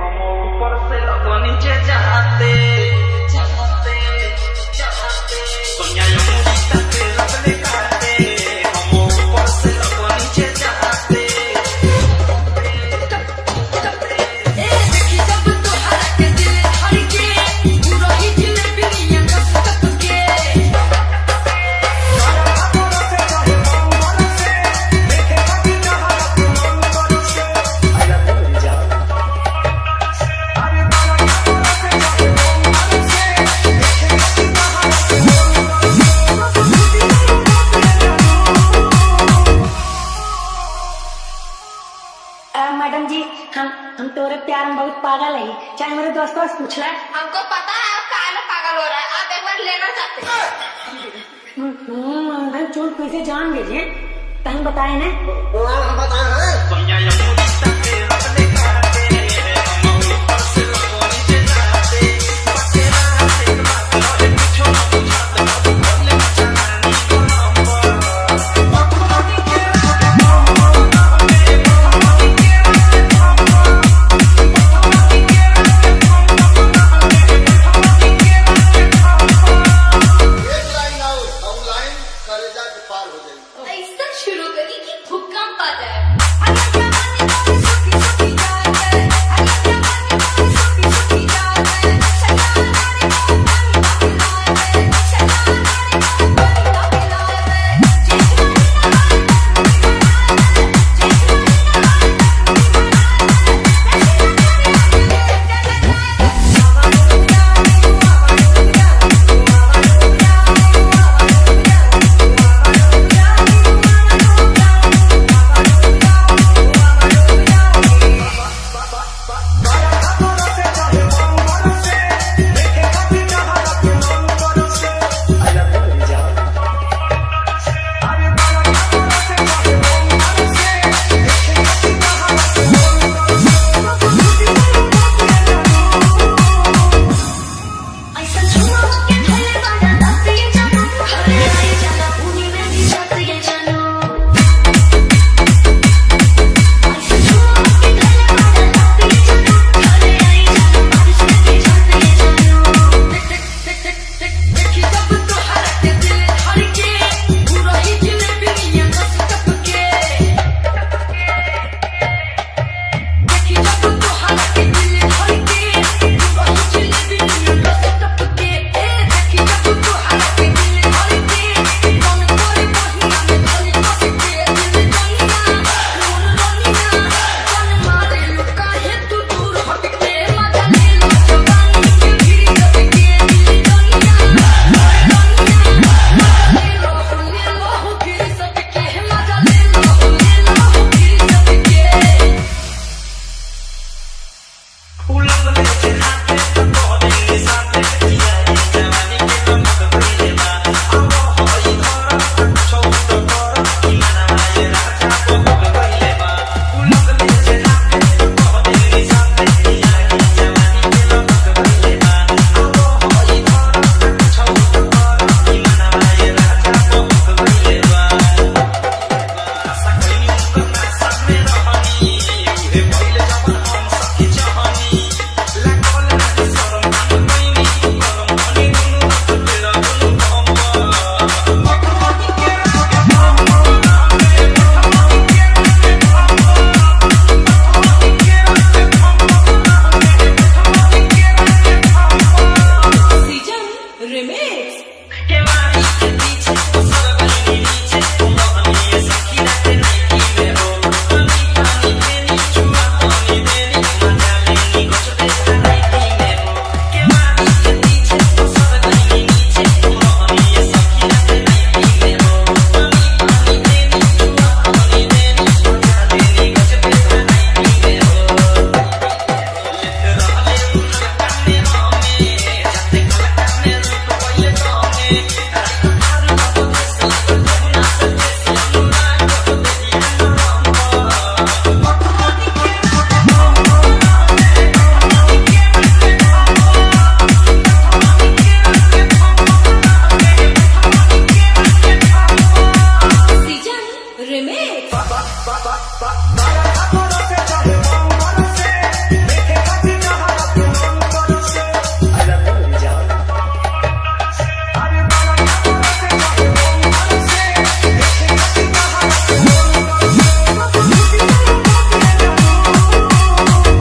हम ऊपर से लोग नीचे जाते जाते जाते सोनिया मुझे लगले काटे हम ऊपर से लोग नीचे जाते देखी जब तोहरा के दिल धड़के पूरा ही दिल बिनिया कस कस के मैडम जी हम तोरे प्यार में बहुत पागल है, चाहे मेरे दोस्तों से पूछ ले। हमको पता है आप काहे पागल हो रहा है। आप एक बार लेना चाहते हैं। भाई चोट कैसे जान गए कहीं बताए ना। सोनिया मुझे लगले काटे हम ऊपर से लोग नीचे जाते बकेरा से बात और कुछ ना पूछते बोले मचानी को ऐसा शुरू करी कि भूकंप आ जाए।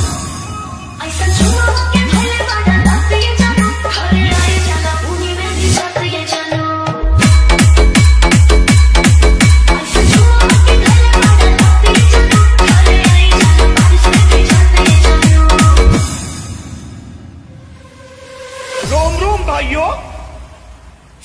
ऐसा छुआ के भले बड़ा लगते ये जानो घरे आए जाना उन्हीं में भी जाते ये जानो ऐसा छुआ के भले बड़ा लगते ये जानो घरे आए जाना बारिश में भी जाते ये जानो रोम रोम भाइयों,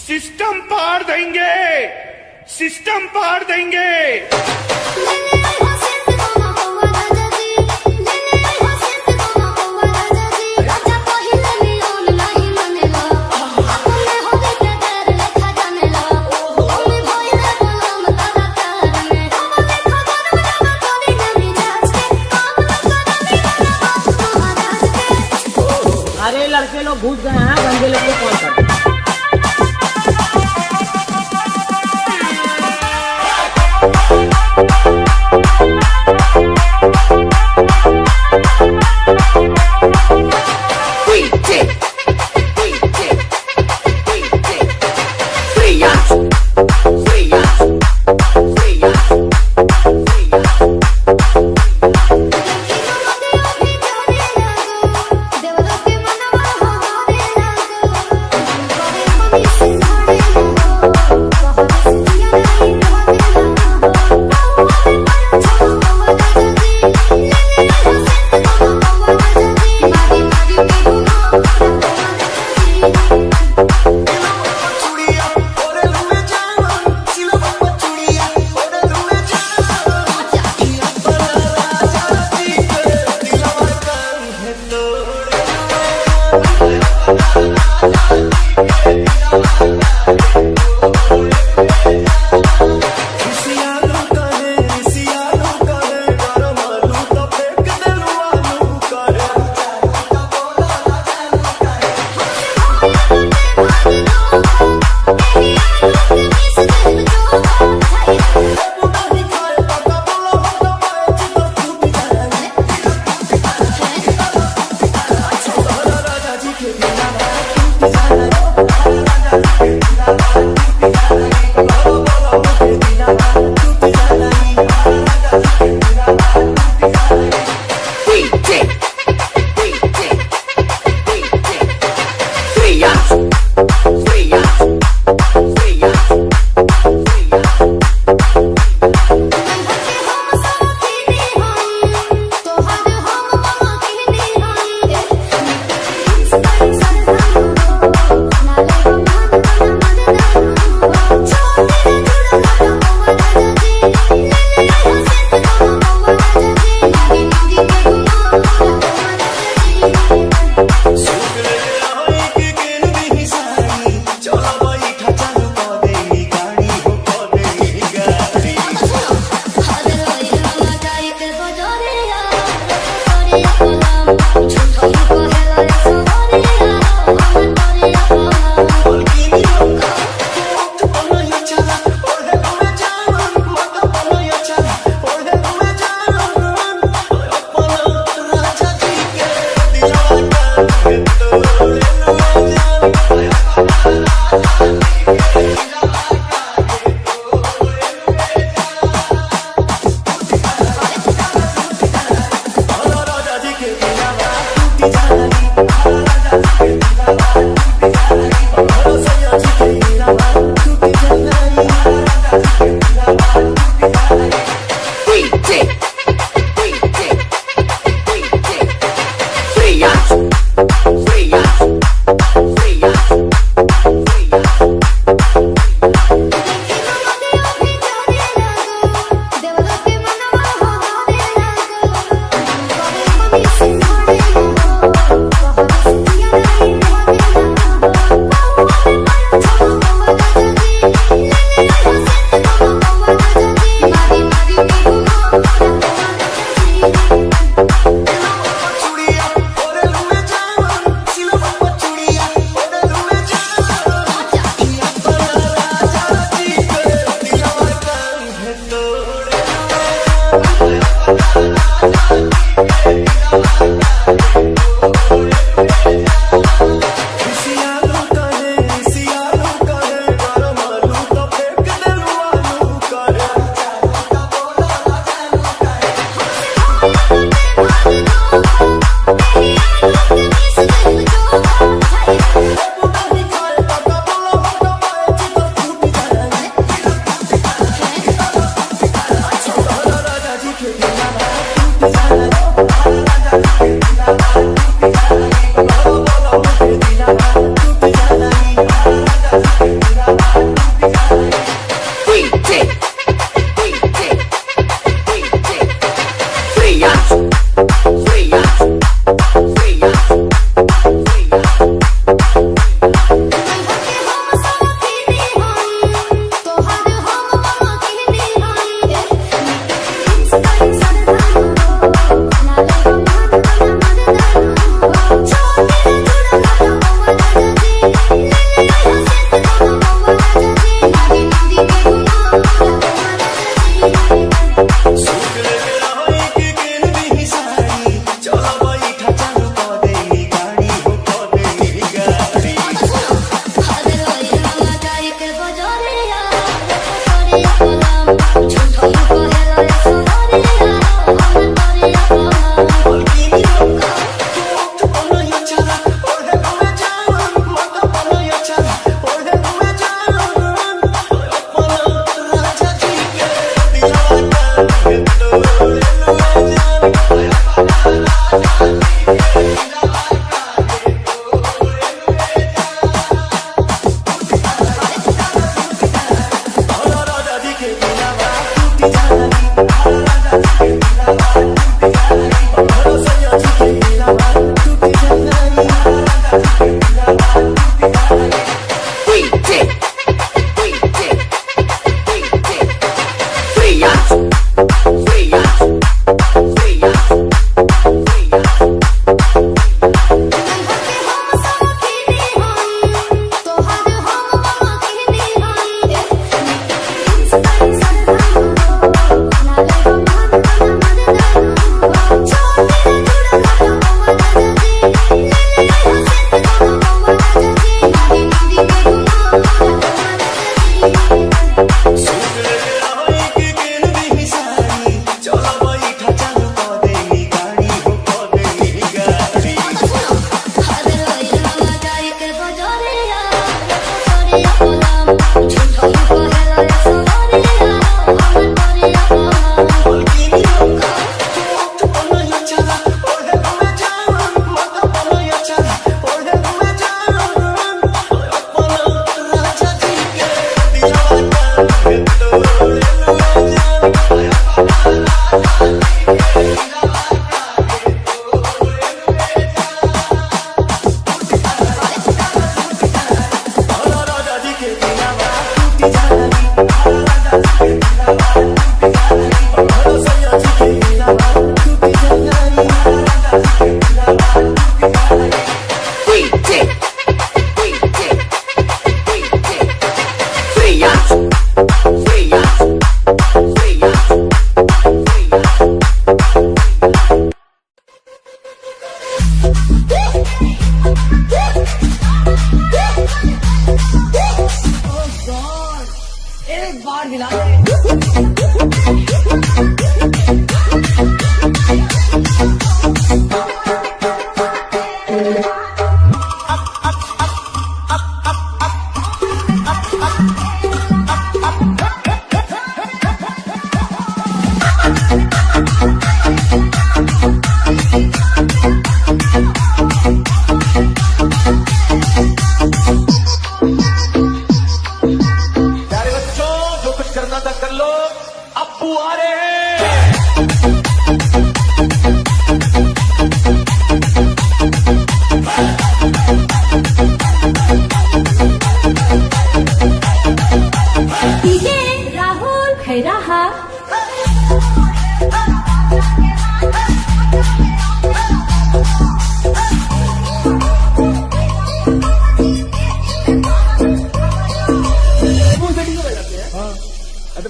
सिस्टम पार देंगे, सिस्टम पार देंगे। लेने आई हो सिंध मामा हुआ राजा जी लेने आई हो सिंध मामा हुआ राजा जी राजा पहिले नियम नहीं मानेला अपने होली के डर लेखा जानेला ओमी भइले बलम तारा तार में हम देखो गरम लगा कोनी ना मिजाज के काम न करनी ना बात महाराज के अरे लड़के लोग घुस गए हैं, गंजे लोग को कॉल कर। देवलोक के मनवा हमारे लागो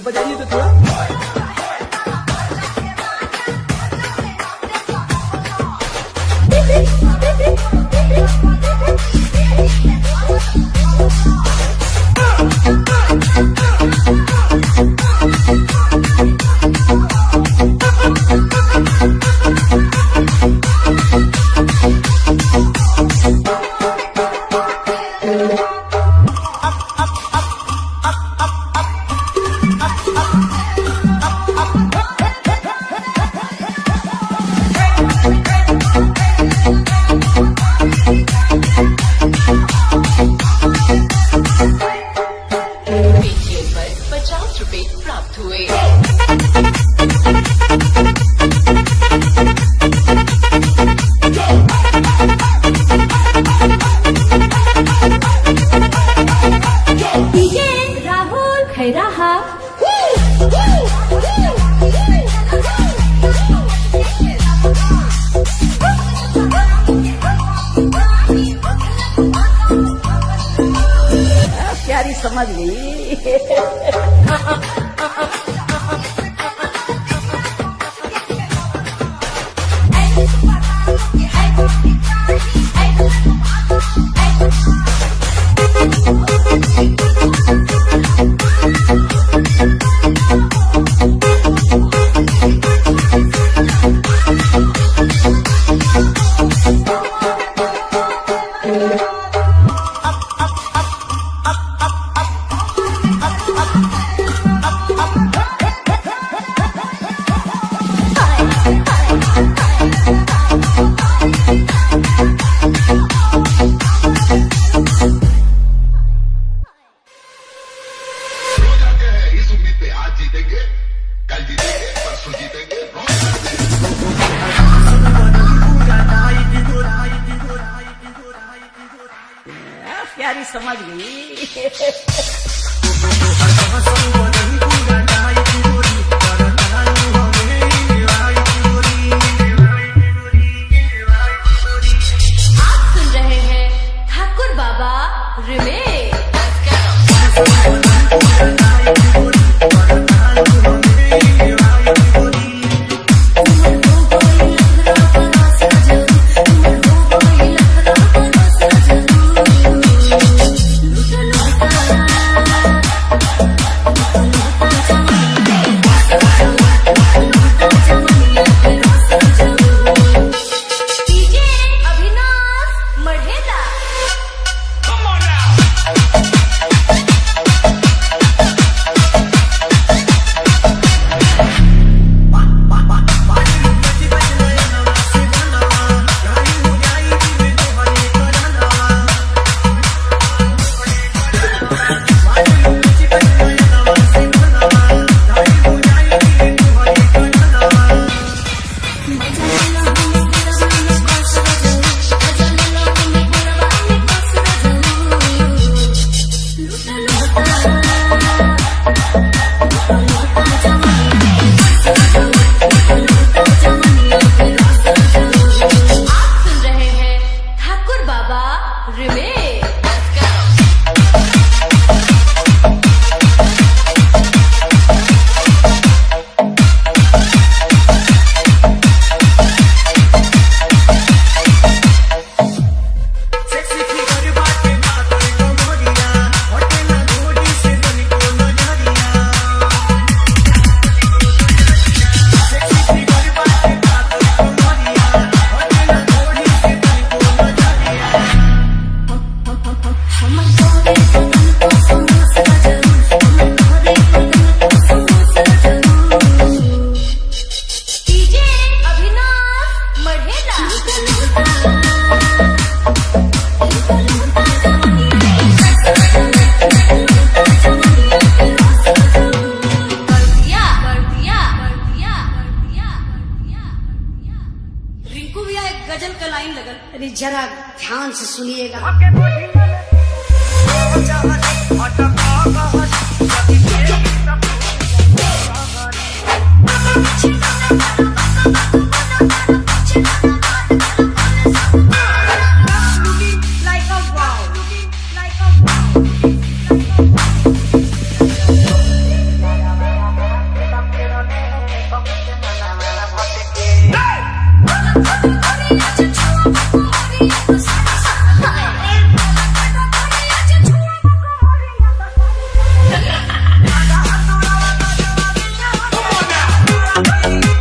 बजाइए तो थोड़ा समझ गई। आप सुन रहे हैं Thakur Baba remake. DJ Abhinash Madhela. Come on now. आप सुन रहे हैं ठाकुर बाबा रिमेक। डीजे अभिनाश मढ़ेला। रिंकू भैया एक गजल का लाइन लगल। अरे जरा ध्यान से सुनिएगा। Come on now.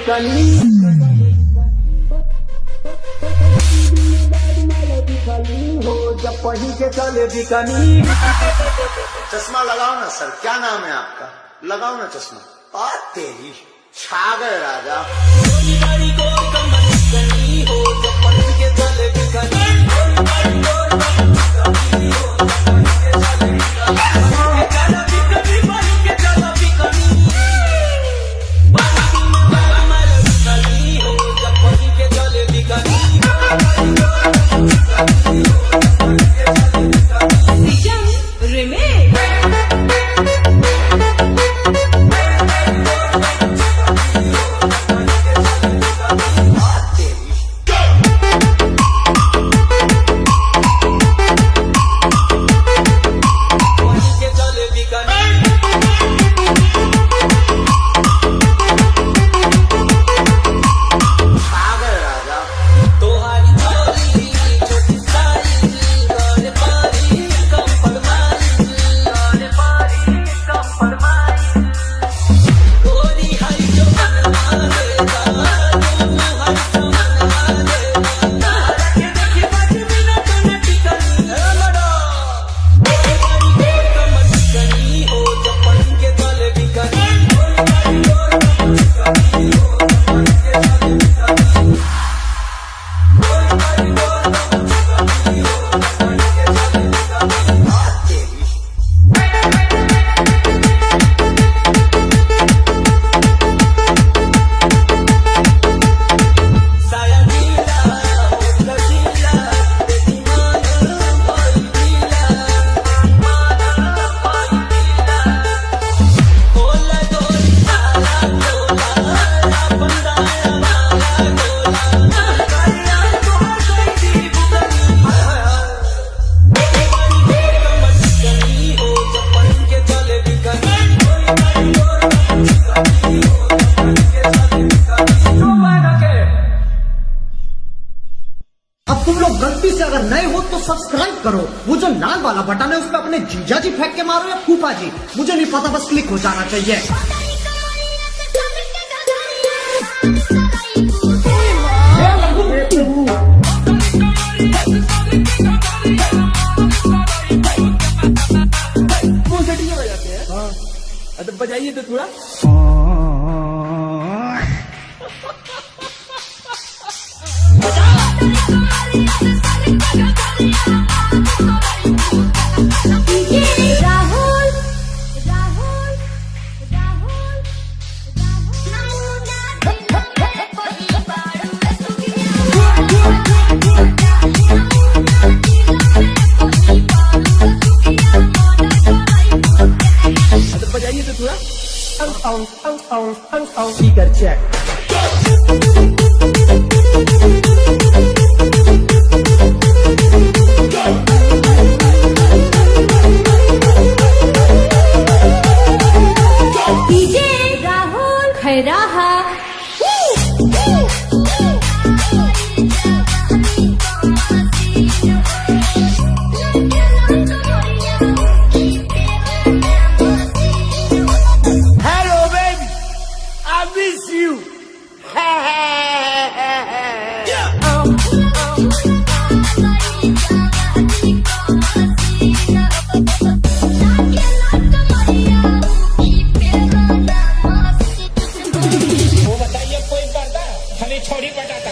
बिकनी हो जब पढ़ी के चले बिकनी। चश्मा लगाओ ना सर, क्या नाम है आपका? लगाओ ना चश्मा। और तेरी छा गए राजा। गलती से अगर नए हो तो सब्सक्राइब करो, वो जो लाल वाला बटन है उस पर अपने जीजा जी फेंक के मारो या फूफा जी, मुझे नहीं पता, बस क्लिक हो जाना चाहिए। तो बजाइए तो थोड़ा। राहुल राहुल राहुल तो बजाइए तो थोड़ा। Speaker check. DJ Rahul Khairaha hello baby, I miss you. वो बताइए कोई करता खाली छोड़ी बटाता।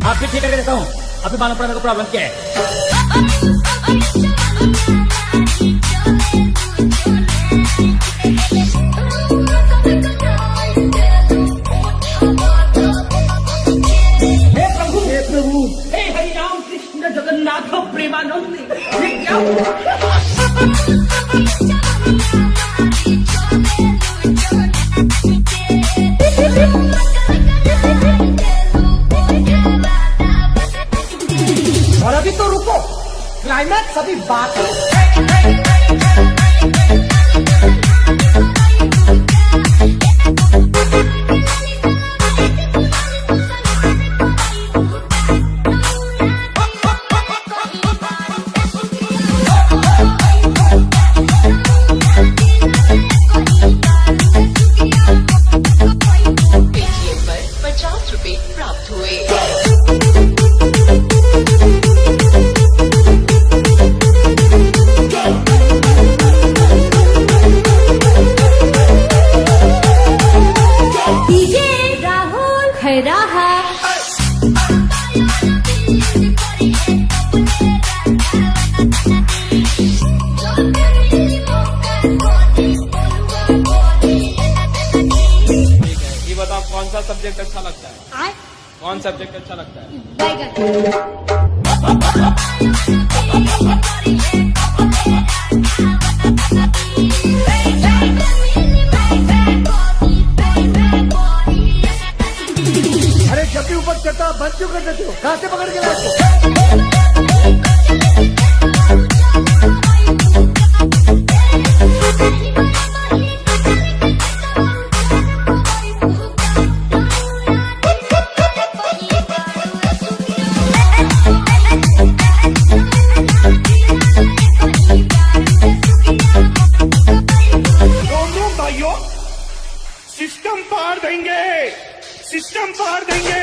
आपके ठीक करके देता हूँ, अभी मालूम पड़ा मेरे को प्रॉब्लम क्या है। हे प्रभु, हे हरिनाम कृष्ण जगन्नाथ प्रेमानंद, ये क्या हुआ? और अभी तो रुको, सा सब्जेक्ट अच्छा लगता है? आए कौन सब्जेक्ट अच्छा लगता है? बैगन अरे जब भी ऊपर चढ़ता बंद क्यों कर देते हो? कहाँ से पकड़ के लाए इसको? दोनों भाइयों सिस्टम पार देंगे, सिस्टम पार देंगे।